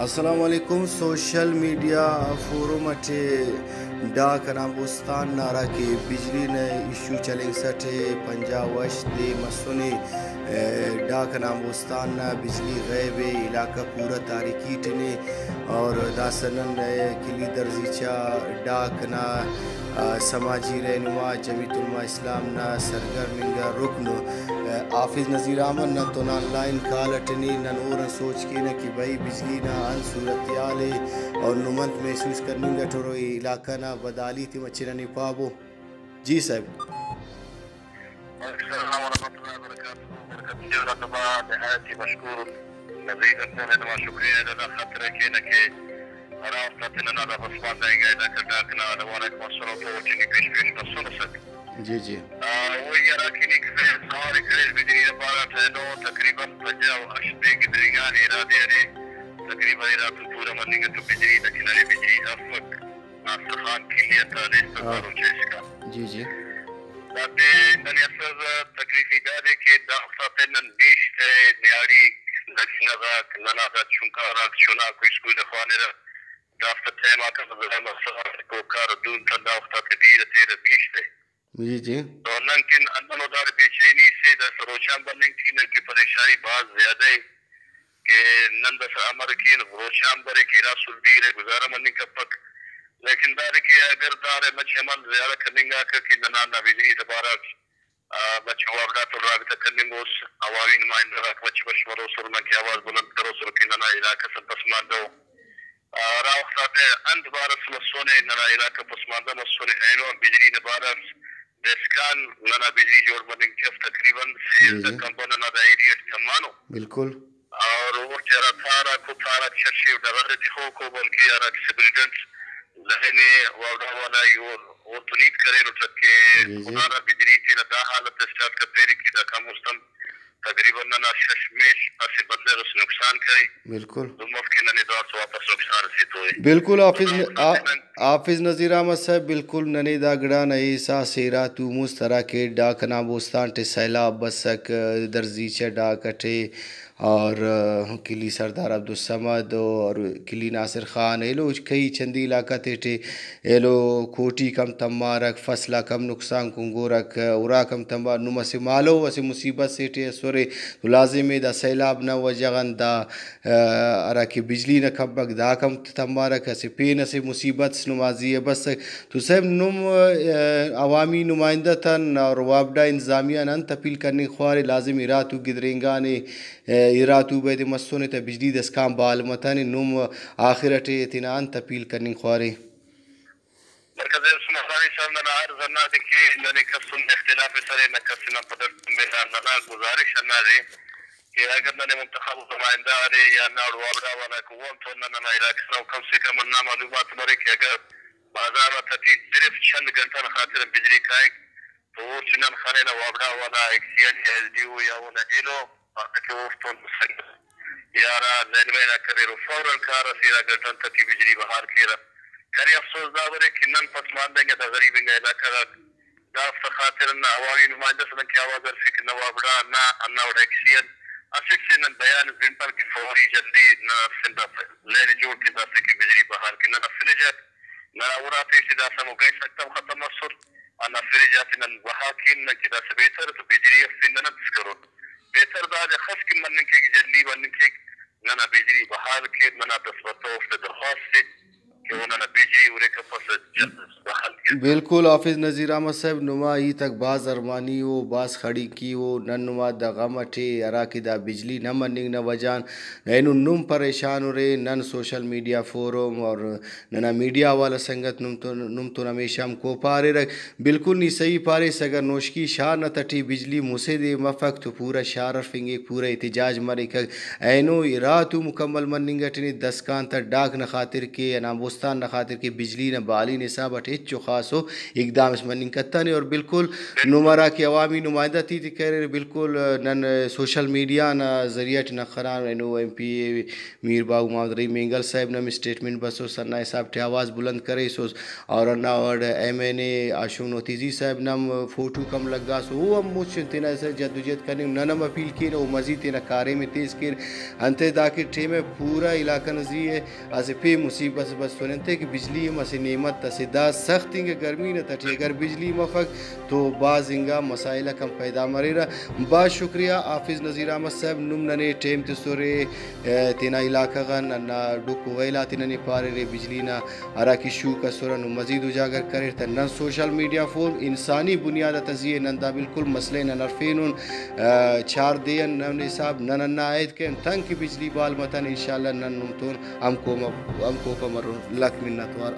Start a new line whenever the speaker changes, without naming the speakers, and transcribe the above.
السلام علیکم social media forum اٹھے ڈاک نامبوستان نارا کے بجلی نے ایشو چلیں سٹھے پنجا وش دے مسونے ڈاک نامبوستان نا بجلی غیب علاقہ پورا تاریکی ٹنے اور داسنن کلی درزیچا ڈاک نا سماجی رہنما جمعیت علماء اسلام نا سرگرمنگا رکن حافظ نذیر احمد نن تو آن لائن کال اٹنی نن اور سوچ کے نہ کہ بھائی بجلی نا ان صورتیال ہے اور نمنت محسوس کرنے گا ٹھورو علاقہ نا بدالی تھی مچھرانی پابو. جی صاحب.
السلام ورحمۃ اللہ وبرکاتہ. برکت جزاک نہایت مشکور نزید انما شکریہ لنا خاطر کے نہ کہ رافتنا نہ بسمان دیں گے نہ کٹاکنا نوانا کو سنو تو چنی پیش نہ سن سک.
جی جی.
وہ یارا کی نک سے سارے کرے بجلی بارہ ٹھہرو تقریباً 50 کی درمیان ارادے نے تقریباً ارادہ پورا منی کے تو بجلی نہ کنارے بجلی افق ناصر خان کی لیے تھا استقبال چیز کا.
جی جی.
داتے نن اثر تکلیفی دادے کے داخل نن بیش نیاری لکھنا راک ننا دا چونکا راک چنا کوئی سکول اخوانے را داخل تیمہ کا نظر مسئلہ کو کار دون تا داخل تدیر تیر بیش دے.
جی جی.
تو ننکن اندنو دار بیچینی سے دا سروچان بننگ کی نن کی پریشانی بہت زیادہ ہے کہ نن دا سامر کی روچان برے کی راسول بیر گزارا مننگ کا پک لیکن دار کے اگر دار مچھ عمل زیادہ کرنے گا کہ ننا بجلی دوبارہ بچ وابدہ تو رابطہ کرنے گا اس عوامی نمائندہ راک بچ بشمرو سرنا کی آواز بلند کرو سر کی ننا علاقہ سے پسماندہ ہو راوختاتے اند بارس مسونے ننا علاقہ پسماندہ مسونے اینو بجلی نبارس دسکان ننا بجلی جوڑ بننگ چف تقریباً 13 کمپن ننا دا ایریٹ کمانو
بالکل.
اور وہ چرا تھارا کو تھارا چرشی ڈرر دکھو کو بلکی یارا سبریڈنٹ ذہنے وابدہ والا وہ تنید کرے نو تک کہ خدارا بجلی تینا دا حالت اسٹارٹ کا پیری کی دا کم مستم تقریباً ننا ششمیش اسی بدلے رس نقصان کرے.
بالکل.
تو مفکی ننی دور سے واپس نقصان سے تو ہے.
بالکل. حافظ نذیر احمد صاحب بالکل ننی دا گڑا نئی سا سیرا تو مسترا کے ڈاک نامبوستان ٹے سیلاب بسک درزیچہ ڈاک اٹھے اور کلی سردار عبدالصمد اور کلی ناصر خان ایلو کئی چندی علاقہ تیٹے ایلو کوٹی کم تمارک فصلہ کم نقصان کنگورک اورا کم تمار نمہ سے مالو وسی مصیبت سیٹے سورے لازم دا سیلاب نہ وجغن دا ارا کہ بجلی نہ کبک دا کم تمارک اسے پین اسے مصیبت نمازی ہے بس تو صاحب نم عوامی نمائندہ تن اور وابڈہ انتظامیہ نن تپیل کرنے خوارے لازم اراتو گدرنگانے اراتو بید مسونے تا بجلی دسکام بالمتانے نم آخرٹے اتنان تپیل کرنے خوارے.
مرکز اسم اخوانی صاحب ننا عرض انہا دکی ننے کسن اختلاف سرے نکسنا پدر میرا ننا گزارش انہا دے کہ اگر ننے منتخب نمائندہ آرے یا ناڑ وابرا والا قوم تو ننا علاقہ کم سے کم انہا معلومات مرے کہ اگر بازار تتی صرف چند گھنٹہ خاطر بجلی کائے تو وہ چنن خانے نا وابرا والا ایک سیانی ایل ڈیو یا وہ نجیلو کہ وہ فتون مسنگ یارا نینوے نہ کرے رو فوراً کارا سیرا گھنٹن تتی بجلی بہار کیرا کری افسوس داورے کہ نن پسمان دیں گے دا غریب انگا علاقہ دا خاطر نا عوامی نمائندہ سنن کی آواز ارسی کہ نوابڑا نا انا وڑا ایکسین اسک سے نن بیان زنپر کی فوری جلدی نا سندہ لین جوڑ کی دا سکی بجلی بہار کی نا فلجت نا اوراتی سی دا سمو گئی سکتا ختم مصر انا فلجات نن وحاکین نا کی دا سبیتر تو بجلی افسین نا تسکرون بہتر دا دے خس کی منن کے جلدی منن کے نا بجلی بحال کے نا تصوتو افت درخواست سے کہ انہوں نے بجلی انہیں کا پس بحال کیا.
بالکل. حافظ نذیر احمد صاحب نما ای تک باز ارمانی ہو باز کھڑی کی ہو نن نما دا غم اٹھے اراکی دا بجلی نہ مننگ نہ وجان اینو نم پریشان ہو رہے نن سوشل میڈیا فورم اور ننا میڈیا والا سنگت نم تو ہمیشہ ہم کو پارے رکھ بالکل نہیں صحیح پارے سگر نوشکی شار نہ تٹھی بجلی مسے دے مفق تو پورا شار رفنگے پورا احتجاج مرے اینو اراتو مکمل مننگ اٹھنی دسکان تا ڈاک نہ خاطر کے انام بوستان نہ خاطر کہ بجلی نہ بالی نصاب اٹھے چو خاصو اقدام اس مننگ کتانی اور بالکل نمرا کی عوامی نمائندہ تھی کہہ رہے بالکل نن سوشل میڈیا نہ ذریعہ نہ خران نو ایم پی میر باغ محمد رحیم مینگل صاحب نم اسٹیٹمنٹ بسو سرنا صاحب ٹھے آواز بلند کرے سو اور نہ ایم این اے آشوم نوتیزی صاحب نم فوٹو کم لگا سو وہ ہم مجھ تینا ایسے جدوجہد کرنے ننم اپیل کی وہ مزید تینا کارے میں تیز کر انتے داکر ٹھے میں پورا علاقہ نزی ہے اسے پہ مصیبت بس سنتے کہ بجلی مسے نعمت تسے دا سخت انگا گرمی نہ تھے اگر بجلی مفق تو بعض انگا مسائلہ کم پیدا مرے رہا بعض شکریہ حافظ نذیر احمد صاحب نم ننے ٹیم تسورے تینا علاقہ غا ننا ڈوکو ویلا تیننے پارے رے بجلی نا ارا کی شو کا سورن مزید اجاگر کرے تا نن سوشل میڈیا فون انسانی بنیاد تزیے نندا بالکل مسئلے ننرفینون چار دین نن حساب ننن آئید کے تنگ کی بجلی بال متن انشاءاللہ نن نمتون ہم کو پمر لک منت وار